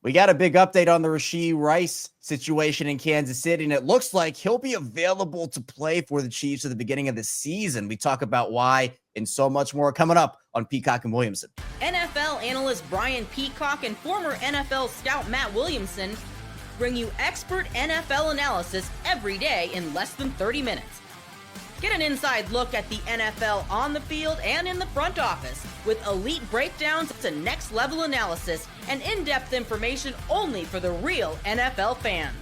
We got a big update on the Rashee Rice situation in Kansas City, and it looks like he'll be available to play for the Chiefs at the beginning of the season. We talk about why and so much more coming up on Peacock and Williamson. NFL analyst Brian Peacock and former NFL scout Matt Williamson bring you expert NFL analysis every day in less than 30 minutes. Get an inside look at the NFL on the field and in the front office with elite breakdowns to next-level analysis and in-depth information only for the real NFL fans.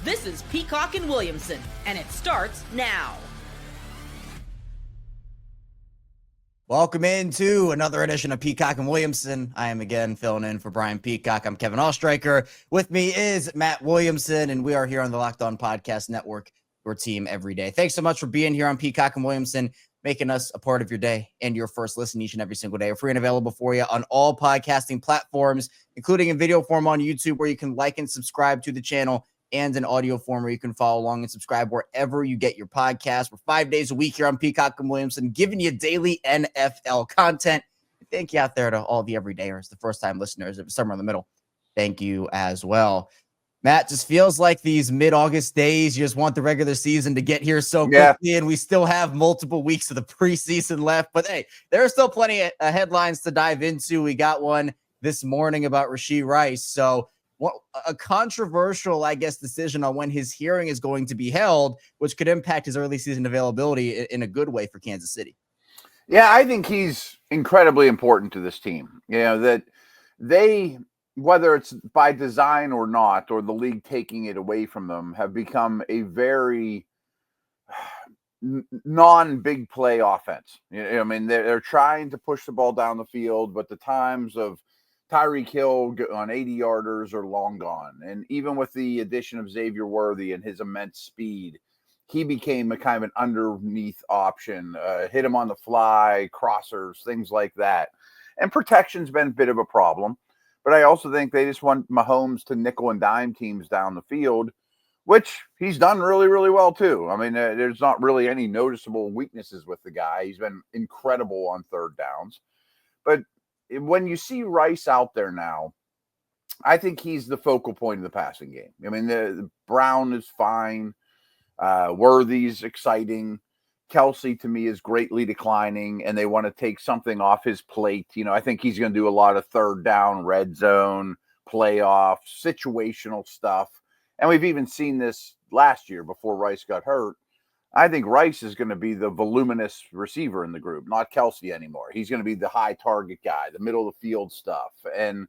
This is Peacock and Williamson, and it starts now. Welcome into another edition of Peacock and Williamson. I am again filling in for Brian Peacock. I'm Kevin Allstriker. With me is Matt Williamson, and we are here on the Locked On Podcast Network, your team every day. Thanks so much for being here on Peacock and Williamson, making us a part of your day and your first listen each and every single day. We're free and available for you on all podcasting platforms, including in video form on YouTube, where you can like and subscribe to the channel, and in audio form where you can follow along and subscribe wherever you get your podcast. We're 5 days a week here on Peacock and Williamson, giving you daily NFL content. Thank you out there to all the everydayers, the first-time listeners. If it's somewhere in the middle, thank you as well. Matt, just feels like these mid-August days, you just want the regular season to get here so quickly, and we still have multiple weeks of the preseason left. But hey, there are still plenty of headlines to dive into. We got one this morning about Rashee Rice. So a controversial, I guess, decision on when his hearing is going to be held, which could impact his early season availability in a good way for Kansas City. Yeah, I think he's incredibly important to this team. You know, that they, whether it's by design or not, or the league taking it away from them, have become a very non-big play offense. You know, I mean, they're trying to push the ball down the field, but the times of Tyreek Hill on 80-yarders are long gone. And even with the addition of Xavier Worthy and his immense speed, he became a kind of an underneath option, hit him on the fly, crossers, things like that. And protection's been a bit of a problem. But I also think they just want Mahomes to nickel and dime teams down the field, which he's done really, really well too. I mean, there's not really any noticeable weaknesses with the guy. He's been incredible on third downs. But when you see Rice out there now, I think he's the focal point of the passing game. I mean, the Brown is fine. Worthy's exciting. Kelsey, to me, is greatly declining, and they want to take something off his plate. You know, I think he's going to do a lot of third down, red zone, playoff, situational stuff. And we've even seen this last year before Rice got hurt. I think Rice is going to be the voluminous receiver in the group, not Kelsey anymore. He's going to be the high target guy, the middle of the field stuff. And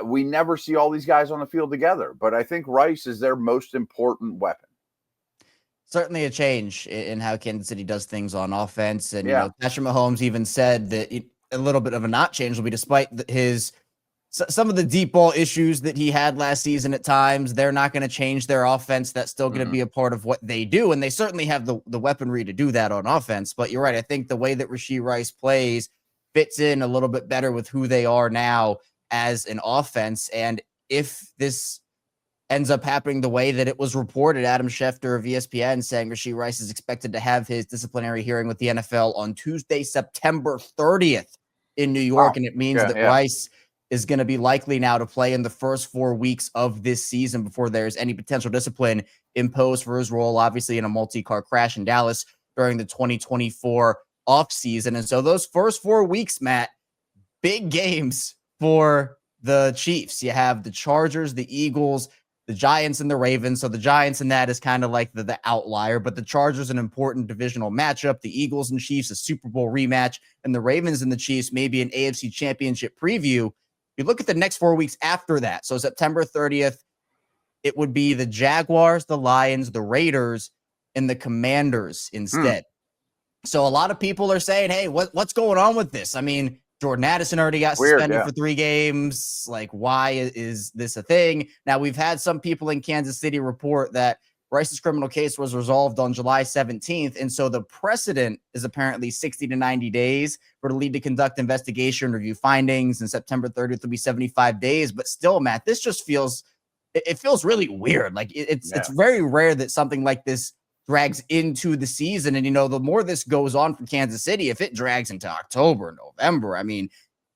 we never see all these guys on the field together, but I think Rice is their most important weapon. Certainly a change in how Kansas City does things on offense. And, you know, Patrick Mahomes even said that a little bit of a not change will be despite some of the deep ball issues that he had last season at times. They're not going to change their offense. That's still going to be a part of what they do. And they certainly have the weaponry to do that on offense. But you're right. I think the way that Rashee Rice plays fits in a little bit better with who they are now as an offense. And if this ends up happening the way that it was reported, Adam Schefter of ESPN saying Rashee Rice is expected to have his disciplinary hearing with the NFL on Tuesday, September 30th in New York. And it means that Rice is going to be likely now to play in the first 4 weeks of this season before there's any potential discipline imposed for his role, obviously in a multi-car crash in Dallas during the 2024 offseason. And so those first 4 weeks, Matt, big games for the Chiefs. You have the Chargers, the Eagles, the Giants, and the Ravens. So the Giants in that is kind of like the outlier, but the Chargers an important divisional matchup. The Eagles and Chiefs, a Super Bowl rematch, and the Ravens and the Chiefs, maybe an AFC Championship preview. You look at the next 4 weeks after that. So September 30th, it would be the Jaguars, the Lions, the Raiders, and the Commanders instead. So a lot of people are saying, hey, what's going on with this? I mean, Jordan Addison already got suspended for 3 games. Like, why is this a thing? Now, we've had some people in Kansas City report that Rice's criminal case was resolved on July 17th. And so the precedent is apparently 60 to 90 days for the lead to conduct investigation, review findings, and September 30th will be 75 days. But still, Matt, this just feels really weird. Like it's very rare that something like this drags into the season. And, you know, the more this goes on for Kansas City, if it drags into October, November, I mean,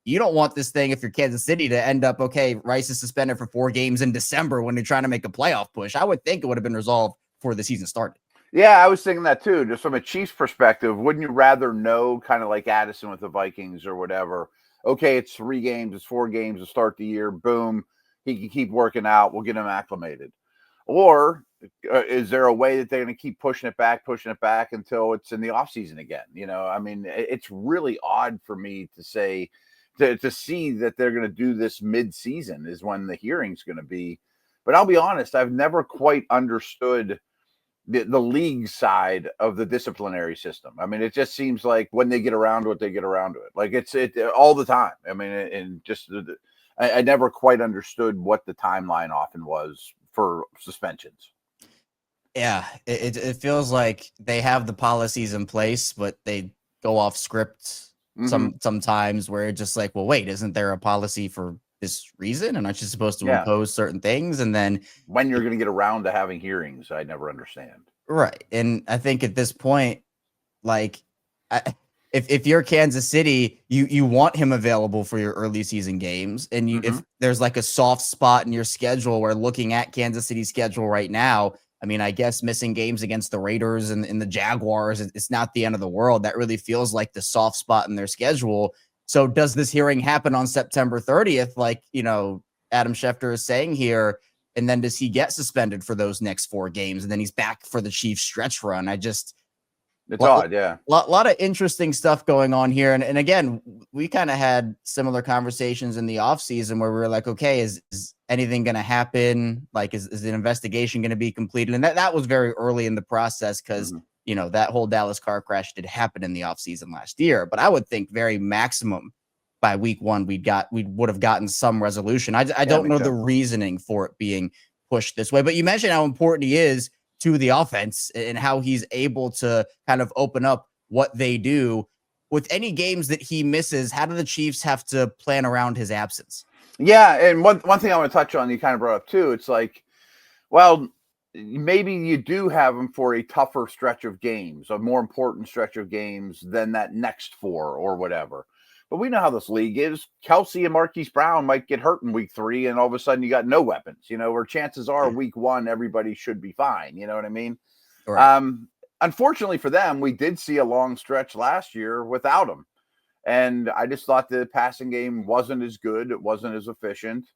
you don't want this thing, if you're Kansas City, to end up, okay, Rice is suspended for 4 games in December when you're trying to make a playoff push. I would think it would have been resolved before the season started. Yeah, I was thinking that too. Just from a Chiefs perspective, wouldn't you rather know, kind of like Addison with the Vikings or whatever, okay, it's 3 games, it's 4 games to start the year, boom, he can keep working out, we'll get him acclimated. Or is there a way that they're going to keep pushing it back until it's in the offseason again? I mean, it's really odd for me to say, to see that they're going to do this mid-season is when the hearing's going to be. But I'll be honest, I've never quite understood the league side of the disciplinary system. I mean, it just seems like when they get around to it, they get around to it. Like it's all the time. I mean, and just I never quite understood what the timeline often was for suspensions. Yeah, it feels like they have the policies in place, but they go off script sometimes where it's just like, well, wait, isn't there a policy for this reason? And aren't you supposed to impose certain things? And then when you're going to get around to having hearings, I never understand. Right. And I think at this point, like, if you're Kansas City, you want him available for your early season games. And if there's like a soft spot in your schedule where looking at Kansas City's schedule right now, I mean, I guess missing games against the Raiders and the Jaguars, it's not the end of the world. That really feels like the soft spot in their schedule. So does this hearing happen on September 30th, like, Adam Schefter is saying here? And then does he get suspended for those next 4 games? And then he's back for the Chiefs stretch run. It's odd, yeah. A lot of interesting stuff going on here. And again, we kind of had similar conversations in the offseason where we were like, okay, is anything going to happen? Like, is the investigation going to be completed? And that was very early in the process because, that whole Dallas car crash did happen in the offseason last year. But I would think very maximum by week 1, we would have gotten some resolution. I don't know the reasoning for it being pushed this way. But you mentioned how important he is to the offense and how he's able to kind of open up what they do. With any games that he misses, how do the Chiefs have to plan around his absence? Yeah, and one thing I want to touch on, you kind of brought up too, it's like, well, maybe you do have him for a tougher stretch of games, a more important stretch of games than that next 4 or whatever. But we know how this league is. Kelsey and Marquise Brown might get hurt in week 3, and all of a sudden you got no weapons, where chances are week 1, everybody should be fine. You know what I mean? Right. Unfortunately for them, we did see a long stretch last year without him. And I just thought the passing game wasn't as good. It wasn't as efficient.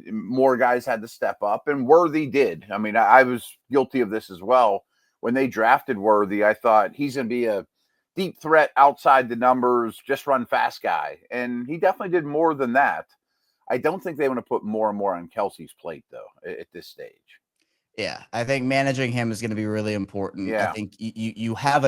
More guys had to step up, and Worthy did. I mean, I was guilty of this as well. When they drafted Worthy, I thought he's going to be a deep threat outside the numbers, just run fast guy. And he definitely did more than that. I don't think they want to put more and more on Kelsey's plate, though, at this stage. Yeah, I think managing him is going to be really important. Yeah. I think you have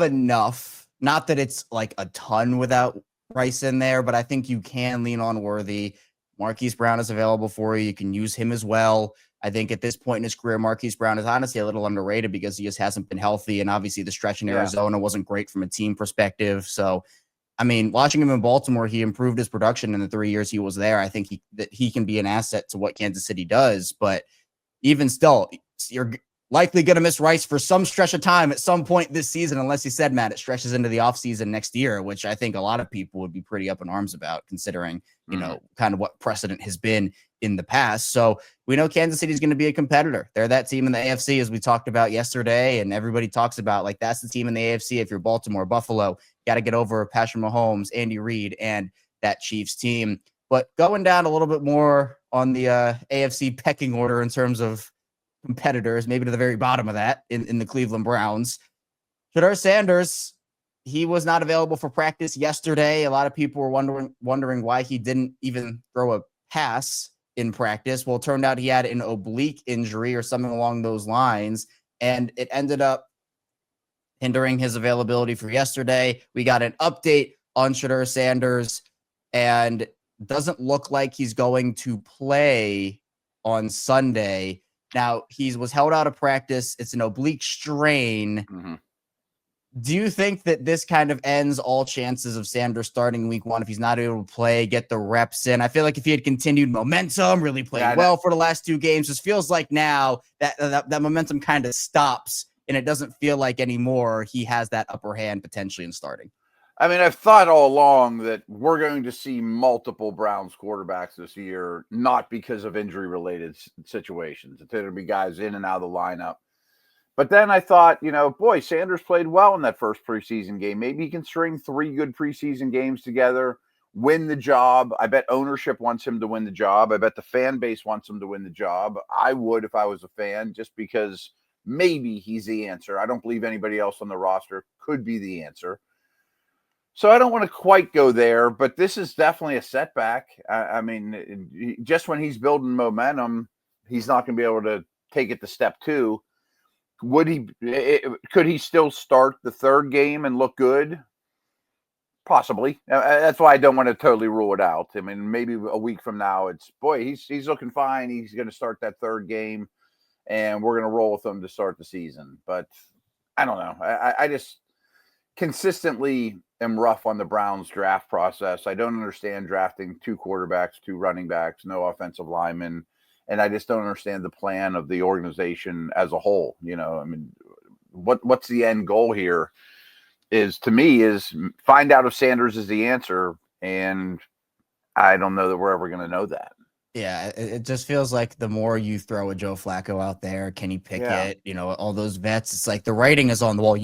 enough, not that it's like a ton without Rice in there, but I think you can lean on Worthy. Marquise Brown is available for you. You can use him as well. I think at this point in his career, Marquise Brown is honestly a little underrated because he just hasn't been healthy. And obviously the stretch in Arizona wasn't great from a team perspective. So, I mean, watching him in Baltimore, he improved his production in the 3 years he was there. I think he can be an asset to what Kansas City does. But even still, you're likely going to miss Rice for some stretch of time at some point this season, unless you said, Matt, it stretches into the offseason next year, which I think a lot of people would be pretty up in arms about, considering, kind of what precedent has been in the past. So we know Kansas City is going to be a competitor. They're that team in the AFC, as we talked about yesterday, and everybody talks about, like, that's the team in the AFC. If you're Baltimore, Buffalo, got to get over Patrick Mahomes, Andy Reid, and that Chiefs team. But going down a little bit more on the AFC pecking order in terms of competitors, maybe to the very bottom of that, in the Cleveland Browns, Shedeur Sanders, he was not available for practice yesterday. A lot of people were wondering why he didn't even throw a pass in practice. Well, it turned out he had an oblique injury or something along those lines, and it ended up hindering his availability for yesterday. We got an update on Shedeur Sanders, and doesn't look like he's going to play on Sunday. Now, he was held out of practice. It's an oblique strain. Mm-hmm. Do you think that this kind of ends all chances of Sanders starting week 1 if he's not able to play, get the reps in? I feel like if he had continued momentum, really played well for the last 2 games, just feels like now that momentum kind of stops, and it doesn't feel like anymore he has that upper hand potentially in starting. I mean, I've thought all along that we're going to see multiple Browns quarterbacks this year, not because of injury-related situations. It's going to be guys in and out of the lineup. But then I thought, boy, Sanders played well in that first preseason game. Maybe he can string 3 good preseason games together, win the job. I bet ownership wants him to win the job. I bet the fan base wants him to win the job. I would if I was a fan, just because maybe he's the answer. I don't believe anybody else on the roster could be the answer. So I don't want to quite go there, but this is definitely a setback. I mean, just when he's building momentum, he's not going to be able to take it to step 2. Could he still start the third game and look good? Possibly. That's why I don't want to totally rule it out. I mean, maybe a week from now, he's looking fine. He's going to start that third game, and we're going to roll with him to start the season. But I don't know. I just consistently am rough on the Browns draft process. I don't understand drafting 2 quarterbacks, 2 running backs, no offensive linemen. And I just don't understand the plan of the organization as a whole. I mean, what's the end goal here is find out if Sanders is the answer. And I don't know that we're ever going to know that. Yeah, it just feels like the more you throw a Joe Flacco out there, Kenny Pickett, all those vets, it's like the writing is on the wall.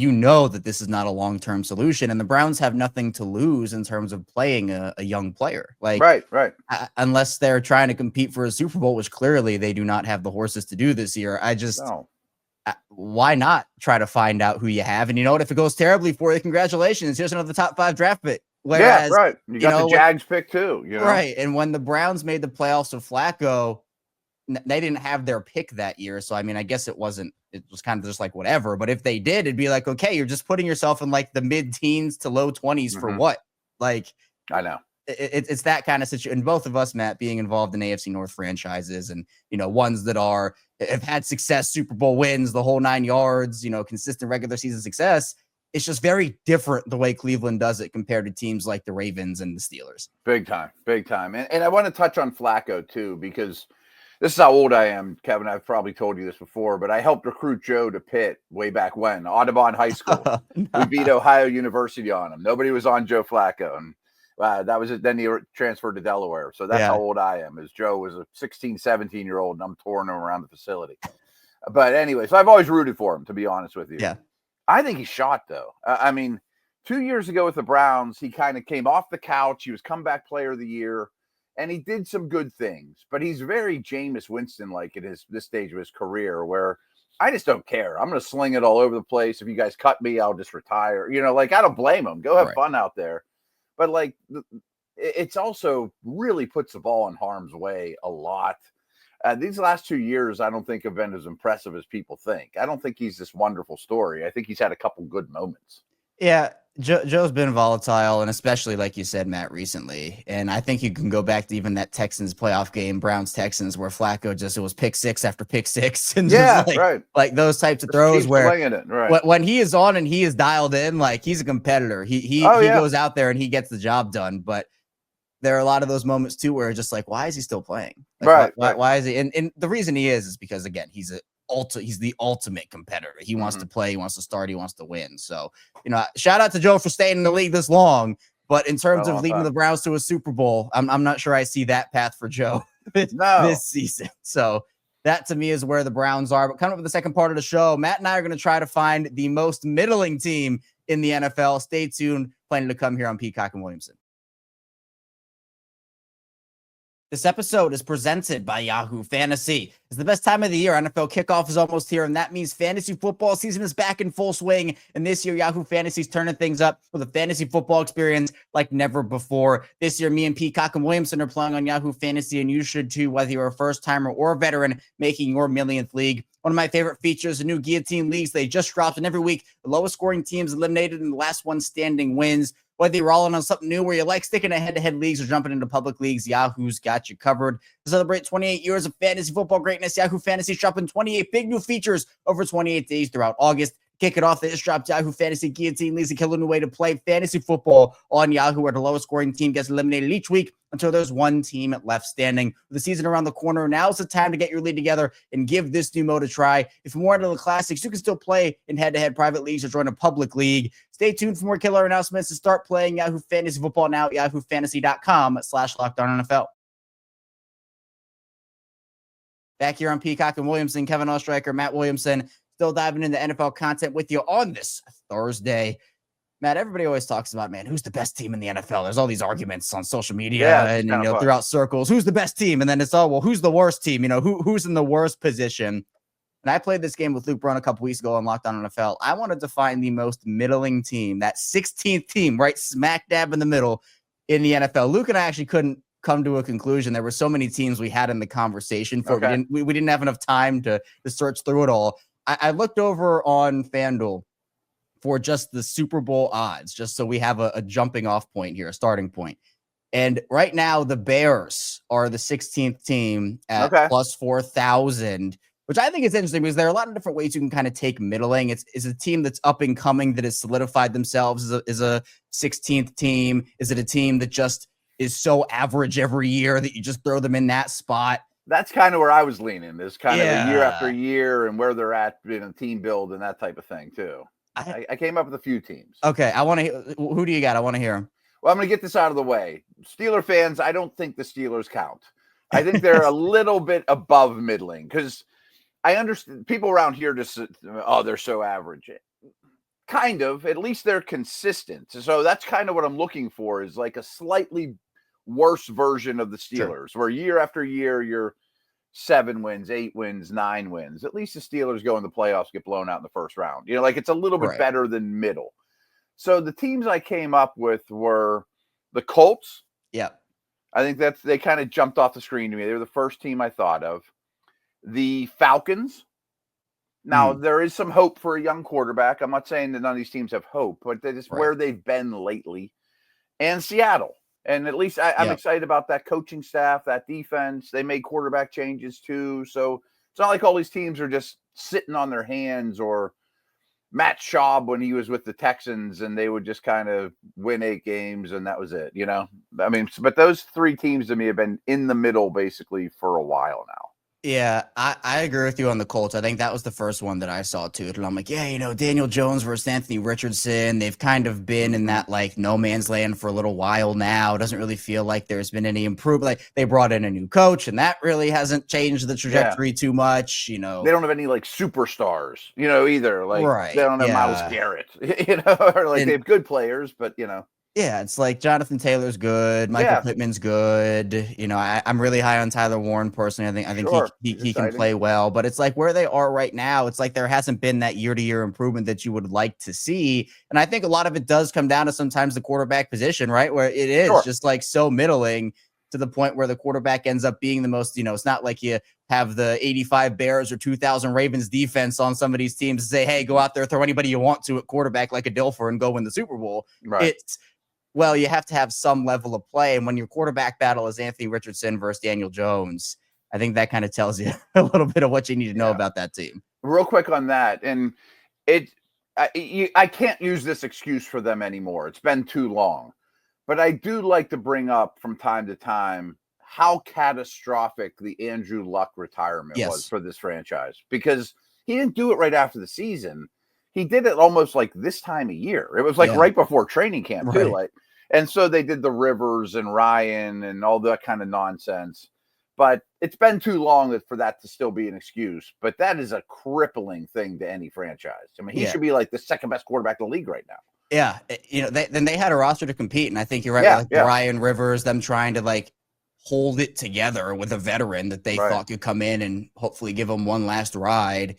That this is not a long-term solution, and the Browns have nothing to lose in terms of playing a young player. Like, right. Unless they're trying to compete for a Super Bowl, which clearly they do not have the horses to do this year. Why not try to find out who you have? And if it goes terribly for you, congratulations. Here's another top 5 draft pick. Whereas, yeah, right. You got the Jags pick too. Right. And when the Browns made the playoffs with Flacco, they didn't have their pick that year. So, I mean, I guess it was kind of just like whatever. But if they did, it'd be like, okay, you're just putting yourself in like the mid-teens to low 20s for what? Like, I know. It's that kind of situation. And both of us, Matt, being involved in AFC North franchises and, ones that have had success, Super Bowl wins, the whole 9 yards, consistent regular season success. It's just very different the way Cleveland does it compared to teams like the Ravens and the Steelers. Big time. And I want to touch on Flacco too, because this is how old I am, Kevin. I've probably told you this before, but I helped recruit Joe to Pitt way back when, Audubon High School. We beat Ohio University on him. Nobody was on Joe Flacco. And that was it. Then he transferred to Delaware. So that's how old I am, as Joe was a 16, 17-year-old, and I'm touring him around the facility. But anyway, so I've always rooted for him, to be honest with you. Yeah. I think he's shot, though. I mean, 2 years ago with the Browns, he kind of came off the couch. He was comeback player of the year, and he did some good things. But he's very Jameis Winston-like at this stage of his career, where I just don't care. I'm going to sling it all over the place. If you guys cut me, I'll just retire. I don't blame him. Go have fun out there. But, it's also really puts the ball in harm's way a lot. These last 2 years, I don't think have been as impressive as people think. I don't think he's this wonderful story. I think he's had a couple good moments. Yeah, Joe's been volatile, and especially, like you said, Matt, recently. And I think you can go back to even that Texans playoff game, Browns-Texans, where Flacco it was pick 6 after pick 6. And like those types of throws where when he is on and he is dialed in, like he's a competitor. He goes out there and he gets the job done. But there are a lot of those moments too where it's just like, why is he still playing? Like, why is he? And the reason he is because, again, he's the ultimate competitor. He wants to play, he wants to start, he wants to win. So, shout out to Joe for staying in the league this long. But in terms of leading the Browns to a Super Bowl, I'm not sure I see that path for Joe this season. So that to me is where the Browns are. But coming up with the second part of the show, Matt and I are going to try to find the most middling team in the NFL. Stay tuned. Planning to come here on Peacock and Williamson. This episode is presented by Yahoo Fantasy. It's the best time of the year. NFL kickoff is almost here, and that means fantasy football season is back in full swing. And this year, Yahoo Fantasy is turning things up with a fantasy football experience like never before. This year, me and Peacock and Williamson are playing on Yahoo Fantasy, and you should too, whether you're a first-timer or a veteran making your millionth league. One of my favorite features, the new Guillotine Leagues. They just dropped, and every week, the lowest scoring teams eliminated and the last one standing wins. Whether you're rolling on something new where you like sticking to head-to-head leagues or jumping into public leagues, Yahoo's got you covered. To celebrate 28 years of fantasy football greatness, Yahoo Fantasy is dropping 28 big new features over 28 days throughout August. Kick it off. They just dropped Yahoo Fantasy Guillotine League's a killer new way to play fantasy football on Yahoo, where the lowest scoring team gets eliminated each week until there's one team left standing. With the season around the corner, now's the time to get your league together and give this new mode a try. If you're more into the classics, you can still play in head-to-head private leagues or join a public league. Stay tuned for more killer announcements and start playing Yahoo Fantasy Football now at yahoofantasy.com/LockedOnNFL. Back here on Peacock and Williamson, Kevin Oestreicher, Matt Williamson, still diving into NFL content with you on this Thursday. Matt, everybody always talks about, man, who's the best team in the NFL? There's all these arguments on social media and throughout circles. Who's the best team? And then it's all, well, who's the worst team? Who's in the worst position? And I played this game with Luke Brown a couple weeks ago on Locked On NFL. I wanted to find the most middling team, that 16th team, right smack dab in the middle in the NFL. Luke and I actually couldn't come to a conclusion. There were so many teams we had in the conversation for we didn't have enough time to search through it all. I looked over on FanDuel for just the Super Bowl odds, just so we have a jumping off point here, a starting point. And right now, the Bears are the 16th team at plus 4,000, which I think is interesting because there are a lot of different ways you can kind of take middling. It's a team that's up and coming that has solidified themselves as a 16th team. Is it a team that just is so average every year that you just throw them in that spot? That's kind of where I was leaning, is kind of a year after year and where they're at in a team build and that type of thing too. I came up with a few teams. Okay. Who do you got? I want to hear them. Well, I'm going to get this out of the way. Steeler fans, I don't think the Steelers count. I think they're a little bit above middling because I understand people around here just, they're so average. Kind of, at least they're consistent. So that's kind of what I'm looking for, is like a slightly worse version of the Steelers, where year after year you're 7 wins, 8 wins, 9 wins. At least the Steelers go in the playoffs, get blown out in the first round. Like it's a little bit better than middle. So the teams I came up with were the Colts. Yeah. I think they kind of jumped off the screen to me. They were the first team I thought of. The Falcons. Now, there is some hope for a young quarterback. I'm not saying that none of these teams have hope, but they're just where they've been lately. And Seattle. And at least I'm excited about that coaching staff, that defense. They made quarterback changes too. So it's not like all these teams are just sitting on their hands, or Matt Schaub when he was with the Texans and they would just kind of win 8 games and that was it, I mean, but those 3 teams to me have been in the middle basically for a while now. Yeah, I agree with you on the Colts. I think that was the first one that I saw too. And I'm like, Daniel Jones versus Anthony Richardson. They've kind of been in that like no man's land for a little while now. It doesn't really feel like there's been any improvement. Like they brought in a new coach and that really hasn't changed the trajectory too much. They don't have any like superstars, either. Like they don't have Myles Garrett, or like they have good players, but Yeah, it's like Jonathan Taylor's good, Michael Pittman's good. I'm really high on Tyler Warren personally. I think he can play well, but it's like where they are right now, it's like there hasn't been that year-to-year improvement that you would like to see. And I think a lot of it does come down to sometimes the quarterback position, right? Where it is just like so middling to the point where the quarterback ends up being the most, it's not like you have the 85 Bears or 2000 Ravens defense on some of these teams and say, hey, go out there, throw anybody you want to at quarterback like a Dilfer and go win the Super Bowl. Right. Well, you have to have some level of play. And when your quarterback battle is Anthony Richardson versus Daniel Jones, I think that kind of tells you a little bit of what you need to know about that team. Real quick on that. And I can't use this excuse for them anymore. It's been too long. But I do like to bring up from time to time how catastrophic the Andrew Luck retirement was for this franchise. Because he didn't do it right after the season. He did it almost like this time of year. It was like right before training camp too. And so they did the Rivers and Ryan and all that kind of nonsense. But it's been too long for that to still be an excuse. But that is a crippling thing to any franchise. I mean, he should be like the second best quarterback in the league right now. Yeah. Then they had a roster to compete. And I think you're right. Ryan Rivers, them trying to like hold it together with a veteran that they thought could come in and hopefully give them one last ride.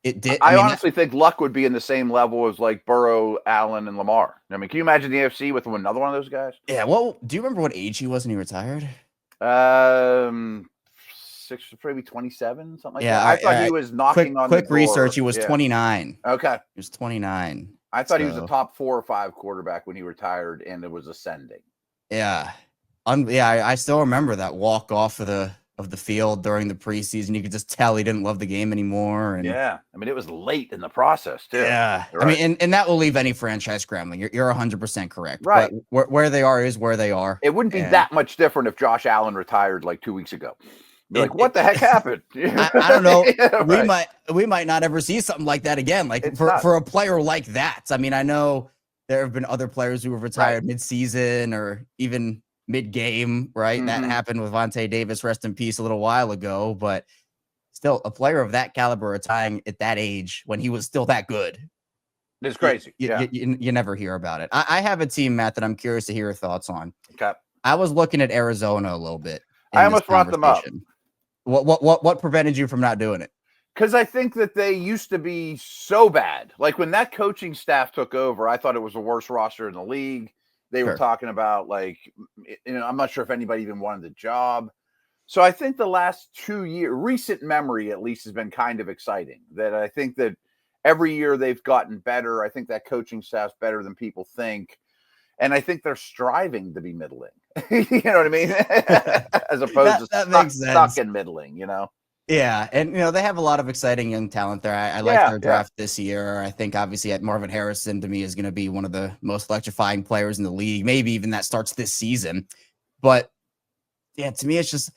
It did. I honestly think Luck would be in the same level as like Burrow, Allen, and Lamar. I mean, can you imagine the AFC with another one of those guys? Yeah. Well, do you remember what age he was when he retired? 6, maybe 27, something like that. I thought he was knocking on the door. Quick research. He was 29. Okay. He was 29. I thought he was a top 4 or 5 quarterback when he retired, and it was ascending. Yeah. I still remember that walk off of the of the field during the preseason. You could just tell he didn't love the game anymore. And yeah, I mean, it was late in the process too. Yeah, right. I mean, and that will leave any franchise scrambling. You're 100% correct. Right. But where they are is where they are. It wouldn't be that much different if Josh Allen retired like 2 weeks ago. Be like, what the heck happened? I don't know. Yeah, we might not ever see something like that again. Like for a player like that. I mean, I know there have been other players who have retired mid-season or even mid-game, right? That happened with Vontae Davis, rest in peace, a little while ago. But still, a player of that caliber retiring at that age when he was still that good. It's crazy. You never hear about it. I have a team, Matt, that I'm curious to hear your thoughts on. Okay. I was looking at Arizona a little bit. I almost brought them up. What prevented you from not doing it? Because I think that they used to be so bad. Like when that coaching staff took over, I thought it was the worst roster in the league. They were talking about I'm not sure if anybody even wanted the job. So I think the last 2 years, recent memory at least, has been kind of exciting. That I think that every year they've gotten better. I think that coaching staff's better than people think. And I think they're striving to be middling. You know what I mean? As opposed to stuck in middling, Yeah. And, they have a lot of exciting young talent there. I like their draft this year. I think, obviously, Marvin Harrison, to me, is going to be one of the most electrifying players in the league. Maybe even that starts this season. But, yeah, to me, it's just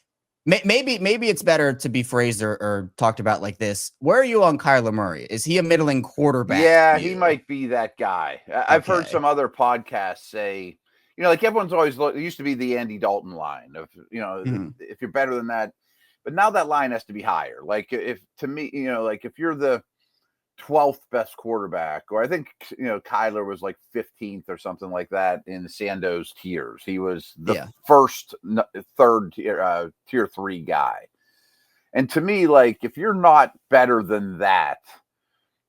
maybe it's better to be phrased or talked about like this. Where are you on Kyler Murray? Is he a middling quarterback? Yeah, he might be that guy. I've heard some other podcasts say, like everyone's always it used to be the Andy Dalton line of, if you're better than that. But now that line has to be higher. Like if you're the 12th best quarterback, or I think, Kyler was like 15th or something like that in Sando's tiers. He was the third tier 3 guy. And to me, like, if you're not better than that,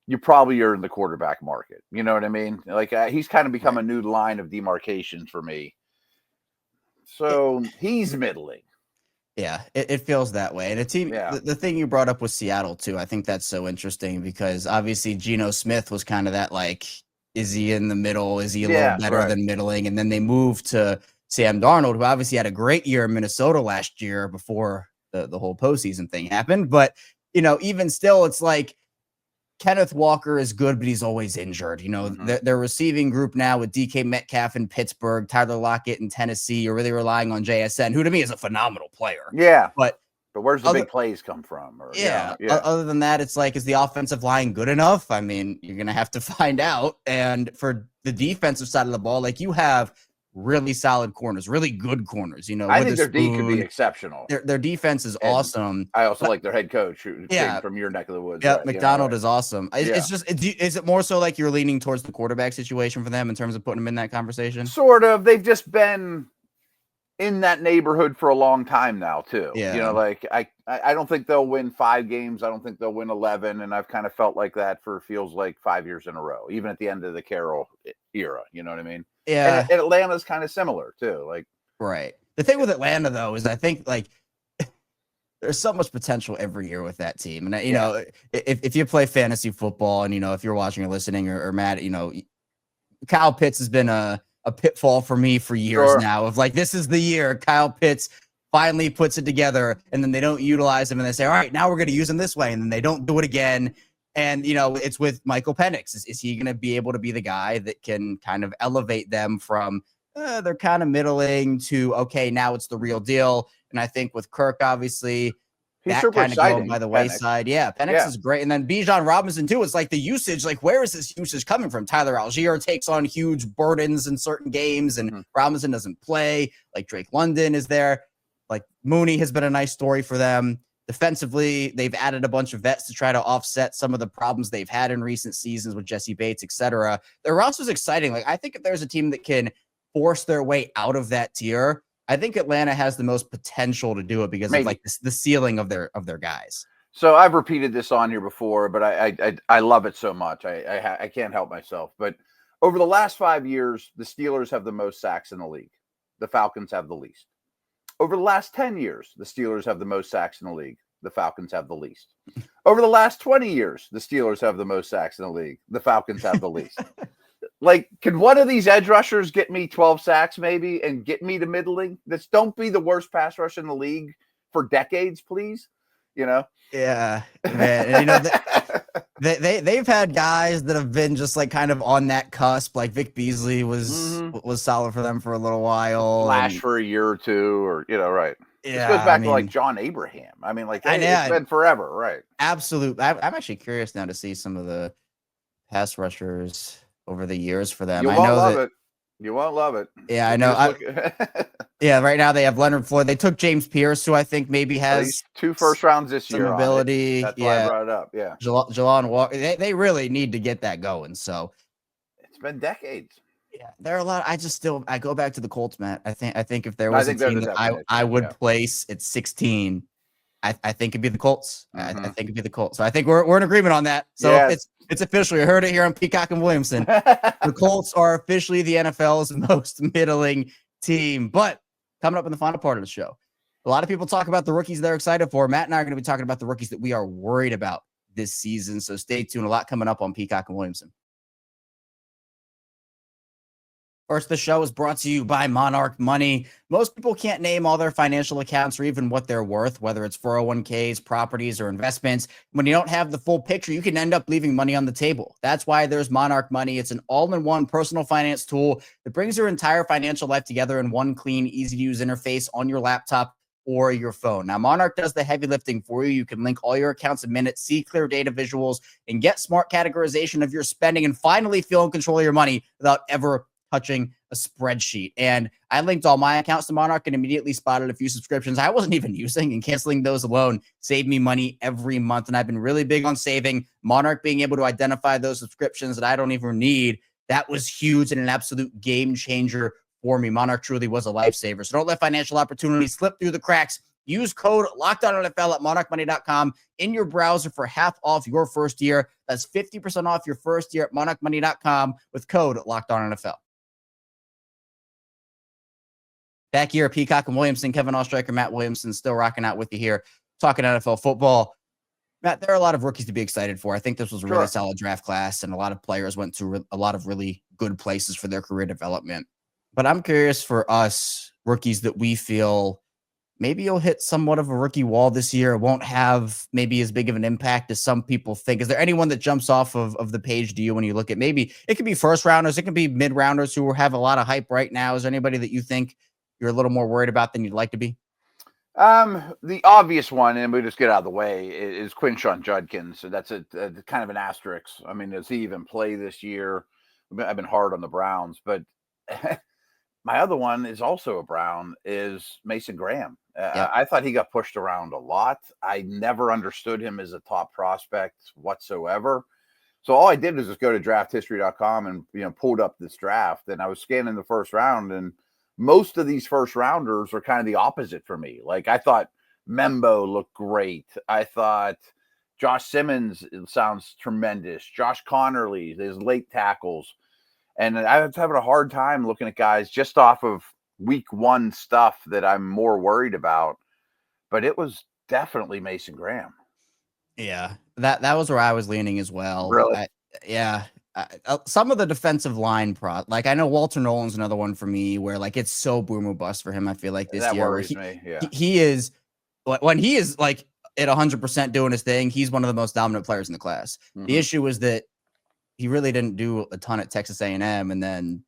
you probably are in the quarterback market. You know what I mean? Like he's kind of become a new line of demarcation for me. So he's middling. Yeah, it feels that way. And a team, the thing you brought up was Seattle too. I think that's so interesting because obviously Geno Smith was kind of that, like, is he in the middle? Is he a little better than middling? And then they moved to Sam Darnold, who obviously had a great year in Minnesota last year before the whole postseason thing happened. But, even still, it's like Kenneth Walker is good, but he's always injured. Their receiving group now with DK Metcalf in Pittsburgh, Tyler Lockett in Tennessee, you're really relying on JSN, who to me is a phenomenal player. Yeah. But where's the big plays come from? Other than that, it's like, is the offensive line good enough? I mean, you're going to have to find out. And for the defensive side of the ball, like, you have really solid corners, really good corners. I think their D could be exceptional. Their defense is awesome. I also like their head coach, who came from your neck of the woods. Yeah, McDonald is awesome. It's just, is it more so like you're leaning towards the quarterback situation for them in terms of putting them in that conversation? Sort of. They've just been in that neighborhood for a long time now, too. Yeah. Like I don't think they'll win 5 games. I don't think they'll win 11. And I've kind of felt like that feels like 5 years in a row, even at the end of the Carroll era. You know what I mean? Yeah. And Atlanta's kind of similar too. Like, right. The thing with Atlanta though is I think, like, there's so much potential every year with that team. And if you play fantasy football and if you're watching or listening or Matt, Kyle Pitts has been a pitfall for me for years now of like, this is the year Kyle Pitts finally puts it together, and then they don't utilize him and they say, all right, now we're going to use him this way. And then they don't do it again. And, it's with Michael Penix. Is he going to be able to be the guy that can kind of elevate them from they're kind of middling to, okay, now it's the real deal? And I think with Kirk, obviously, he's that kind of going by the wayside. Yeah, Penix is great. And then Bijan Robinson, too. It's like the usage, like, where is this usage coming from? Tyler Algier takes on huge burdens in certain games, and Robinson doesn't play. Like, Drake London is there. Like, Mooney has been a nice story for them. Defensively, they've added a bunch of vets to try to offset some of the problems they've had in recent seasons with Jesse Bates, etc. Their roster's exciting. Like, I think if there's a team that can force their way out of that tier, I think Atlanta has the most potential to do it because of, like, the ceiling of their guys. So I've repeated this on here before, but I love it so much. I can't help myself. But over the last 5 years, the Steelers have the most sacks in the league. The Falcons have the least. Over the last 10 years, the Steelers have the most sacks in the league. The Falcons have the least. Over the last 20 years, the Steelers have the most sacks in the league. The Falcons have the least. Like, could one of these edge rushers get me 12 sacks maybe and get me to middling? Don't be the worst pass rush in the league for decades, please. Yeah, man. And they've had guys that have been just like kind of on that cusp. Like Vic Beasley was solid for them for a little while. Flash for a year or two, or right. Yeah, this goes back to like John Abraham. I mean, like it's been forever, right? Absolutely. I'm actually curious now to see some of the pass rushers over the years for them. You won't love it. Yeah, I know. Yeah, right now they have Leonard Floyd. They took James Pierce, who I think maybe has 2 first rounds this year. Ability. That's why I brought it up. Yeah, Jalon Walker. They really need to get that going. So it's been decades. Yeah, there are a lot. I go back to the Colts, Matt. I think if there was a team that I would place at 16, I think it'd be the Colts. I think it'd be the Colts. So I think we're in agreement on that. So it's official. You heard it here on Peacock and Williamson. The Colts are officially the NFL's most middling team. But coming up in the final part of the show, a lot of people talk about the rookies they're excited for. Matt and I are going to be talking about the rookies that we are worried about this season. So stay tuned. A lot coming up on Peacock and Williamson. First, the show is brought to you by Monarch Money. Most people can't name all their financial accounts or even what they're worth, whether it's 401ks, properties, or investments. When you don't have the full picture, you can end up leaving money on the table. That's why there's Monarch Money. It's an all-in-one personal finance tool that brings your entire financial life together in one clean, easy-to-use interface on your laptop or your phone. Now, Monarch does the heavy lifting for you. You can link all your accounts in minutes, see clear data visuals, and get smart categorization of your spending, and finally feel in control of your money without ever touching a spreadsheet. And I linked all my accounts to Monarch and immediately spotted a few subscriptions I wasn't even using, and canceling those alone saved me money every month. And I've been really big on saving. Monarch being able to identify those subscriptions that I don't even need, that was huge and an absolute game changer for me. Monarch truly was a lifesaver. So don't let financial opportunities slip through the cracks. Use code LOCKEDONNFL at monarchmoney.com in your browser for half off your first year. That's 50% off your first year at monarchmoney.com with code LOCKEDONNFL. Back here at Peacock and Williamson, Kevin Oestreicher, Matt Williamson, still rocking out with you here, talking NFL football. Matt, there are a lot of rookies to be excited for. I think this was a really solid draft class, and a lot of players went to a lot of really good places for their career development. But I'm curious for us, rookies that we feel maybe you'll hit somewhat of a rookie wall this year, won't have maybe as big of an impact as some people think. Is there anyone that jumps off of the page to you when you look at, maybe it could be first rounders, it could be mid rounders who have a lot of hype right now? Is there anybody that you think you're a little more worried about than you'd like to be? The obvious one, and we just get out of the way, is Quinshon Judkins. So that's a kind of an asterisk. I mean, does he even play this year? I've been hard on the Browns, but my other one is also a Brown, is Mason Graham. I thought he got pushed around a lot. I never understood him as a top prospect whatsoever. So all I did was just go to drafthistory.com and pulled up this draft, and I was scanning the first round, and most of these first rounders are kind of the opposite for me. Like, I thought Membo looked great. I thought Josh Simmons sounds tremendous. Josh Connerly, his late tackles. And I was having a hard time looking at guys just off of week one stuff that I'm more worried about. But it was definitely Mason Graham. Yeah, that was where I was leaning as well. Really? Some of the defensive line like, I know Walter Nolan's another one for me where, like, it's so boom or bust for him. I feel like this year worries me. Yeah, he is, when he is like at 100% doing his thing, he's one of the most dominant players in the class. The issue was that he really didn't do a ton at Texas A&M, and then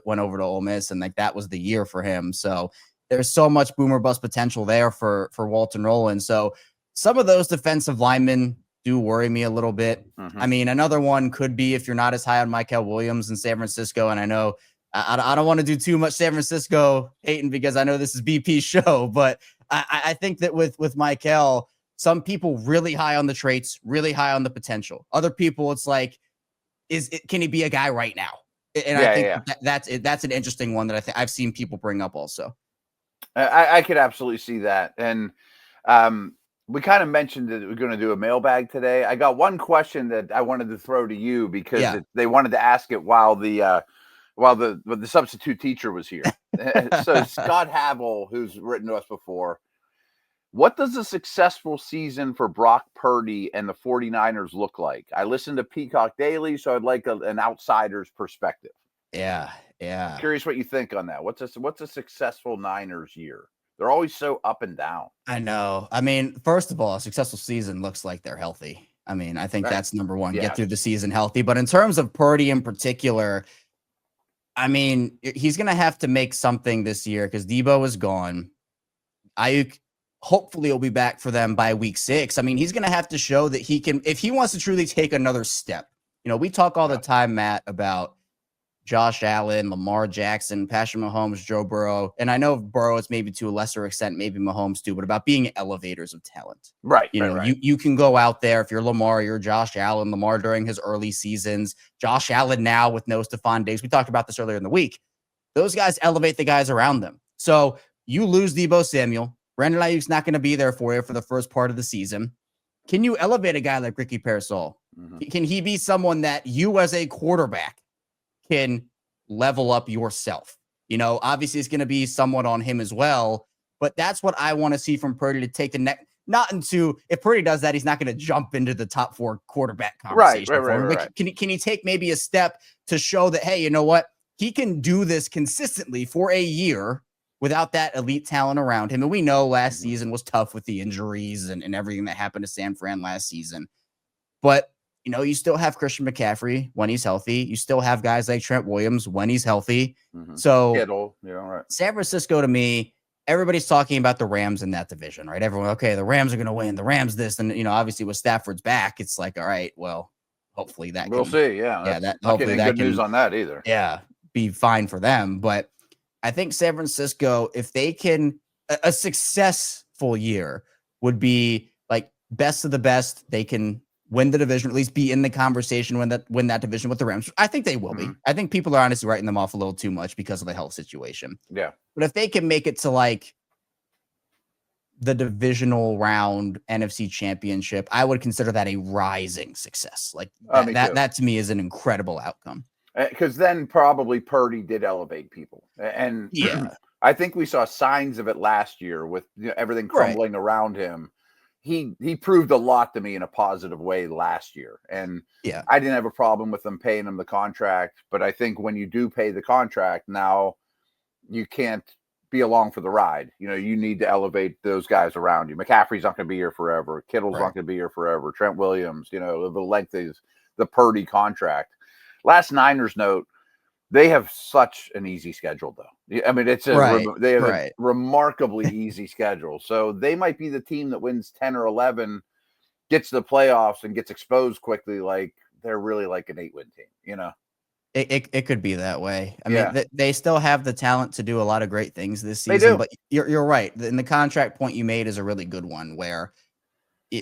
went over to Ole Miss, and like that was the year for him. So there's so much boom or bust potential there for Walter Nolan. So some of those defensive linemen do worry me a little bit. I mean, another one could be, if you're not as high on Mykel Williams in San Francisco, and I know I don't want to do too much San Francisco hating because I know this is BP's show, but I think that with Mykel, some people really high on the traits, really high on the potential. Other people, it's like, can he be a guy right now? And I think that's an interesting one that I think I've seen people bring up also. I could absolutely see that. And we kind of mentioned that we're going to do a mailbag today. I got one question that I wanted to throw to you because they wanted to ask it while the substitute teacher was here. So Scott Havel, who's written to us before, what does a successful season for Brock Purdy and the 49ers look like? I listen to Peacock Daily, so I'd like an outsider's perspective. Yeah. Curious what you think on that. What's a successful Niners year? They're always so up and down. I know. I mean, first of all, a successful season looks like they're healthy. I mean, I think that's number one. Get through the season healthy. But in terms of Purdy in particular, I mean, he's going to have to make something this year because Debo is gone. Ayuk hopefully will be back for them by week 6. I mean, he's going to have to show that he can, if he wants to truly take another step. You know, we talk all the time, Matt, about Josh Allen, Lamar Jackson, Patrick Mahomes, Joe Burrow. And I know Burrow is maybe to a lesser extent, maybe Mahomes too, but about being elevators of talent. Right. You can go out there. If you're Lamar, you're Josh Allen. Lamar during his early seasons. Josh Allen now with no Stephon Diggs. We talked about this earlier in the week. Those guys elevate the guys around them. So you lose Deebo Samuel. Brandon Ayuk's not going to be there for you for the first part of the season. Can you elevate a guy like Ricky Pearsall? Can he be someone that you as a quarterback can level up yourself? You know, obviously it's going to be somewhat on him as well, but that's what I want to see from Purdy to take the next, not into, if Purdy does that, he's not going to jump into the top 4 quarterback conversation. Right. Can he take maybe a step to show that, hey, you know what? He can do this consistently for a year without that elite talent around him. And we know last season was tough with the injuries and everything that happened to San Fran last season. But, you know, you still have Christian McCaffrey when he's healthy. You still have guys like Trent Williams when he's healthy. So San Francisco, to me, everybody's talking about the Rams in that division, right? Everyone, okay, the Rams are going to win. The Rams this. And, you know, obviously with Stafford's back, it's like, all right, well, hopefully that we'll see. That hopefully that good news on that either. Yeah, be fine for them. But I think San Francisco, if they can, a successful year would be like best of the best. They can win the division, at least be in the conversation, win that division with the Rams. I think they will be. I think people are honestly writing them off a little too much because of the health situation. Yeah. But if they can make it to like the divisional round NFC championship, I would consider that a rising success. Like that to me is an incredible outcome. Because then probably Purdy did elevate people. And I think we saw signs of it last year with everything crumbling around him. He proved a lot to me in a positive way last year. And I didn't have a problem with them paying him the contract. But I think when you do pay the contract, now you can't be along for the ride. You know, you need to elevate those guys around you. McCaffrey's not going to be here forever. Kittle's not going to be here forever. Trent Williams, you know, the length is the Purdy contract. Last Niners note, they have such an easy schedule, though. I mean, they have a remarkably easy schedule. So they might be the team that wins 10 or 11, gets to the playoffs, and gets exposed quickly. Like they're really like an 8-win team, you know? It could be that way. I mean, they still have the talent to do a lot of great things this season. But you're right. And the contract point you made is a really good one where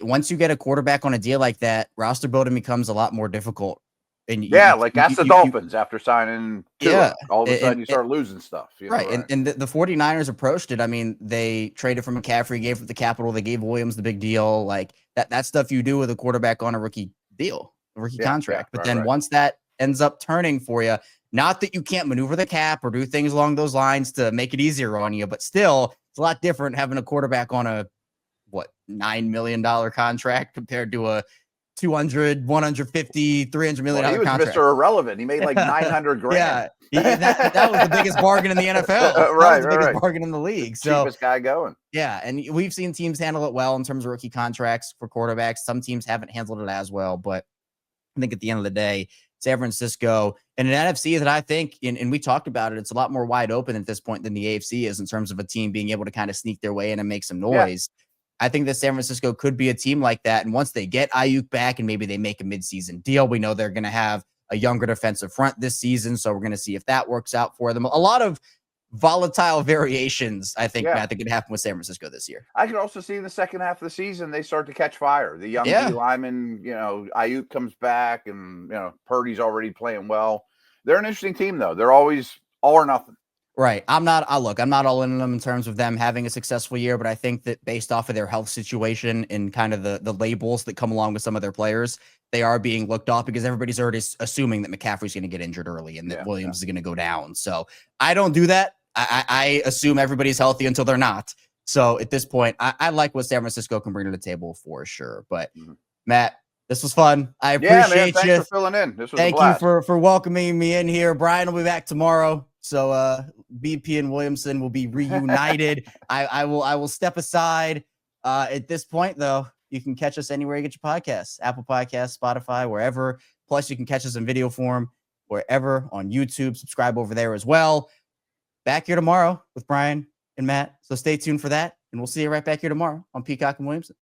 once you get a quarterback on a deal like that, roster building becomes a lot more difficult. And ask the Dolphins after signing Tua. All of a sudden you start losing stuff. And the 49ers approached it. I mean, they traded for McCaffrey, gave the capital, they gave Williams the big deal. Like that stuff you do with a quarterback on a rookie deal, a rookie contract. But then once that ends up turning for you, not that you can't maneuver the cap or do things along those lines to make it easier on you, but still it's a lot different having a quarterback on a $9 million contract compared to a 200, 150, 300 million he was contract. Mr. Irrelevant. He made like 900 grand. That was the biggest bargain in the NFL. That was the biggest bargain in the league. So cheapest guy going. Yeah, and we've seen teams handle it well in terms of rookie contracts for quarterbacks. Some teams haven't handled it as well, but I think at the end of the day, San Francisco and an NFC that I think, and we talked about it, it's a lot more wide open at this point than the AFC is in terms of a team being able to kind of sneak their way in and make some noise. I think that San Francisco could be a team like that. And once they get Ayuk back and maybe they make a midseason deal, we know they're going to have a younger defensive front this season. So we're going to see if that works out for them. A lot of volatile variations, I think, Matt, that could happen with San Francisco this year. I could also see in the second half of the season, they start to catch fire. The young D lineman, Ayuk comes back and, Purdy's already playing well. They're an interesting team, though. They're always all or nothing. Right. I'm not all in on them in terms of them having a successful year, but I think that based off of their health situation and kind of the labels that come along with some of their players, they are being looked off because everybody's already assuming that McCaffrey's going to get injured early and that Williams is going to go down. So I don't do that. I assume everybody's healthy until they're not. So at this point, I like what San Francisco can bring to the table for sure. But Matt, this was fun. I appreciate you. Thanks for filling in. This was Thank you for welcoming me in here. Brian will be back tomorrow. So BP and Williamson will be reunited. I will step aside. At this point, though, you can catch us anywhere you get your podcasts, Apple Podcasts, Spotify, wherever. Plus, you can catch us in video form wherever on YouTube. Subscribe over there as well. Back here tomorrow with Brian and Matt. So stay tuned for that. And we'll see you right back here tomorrow on Peacock and Williamson.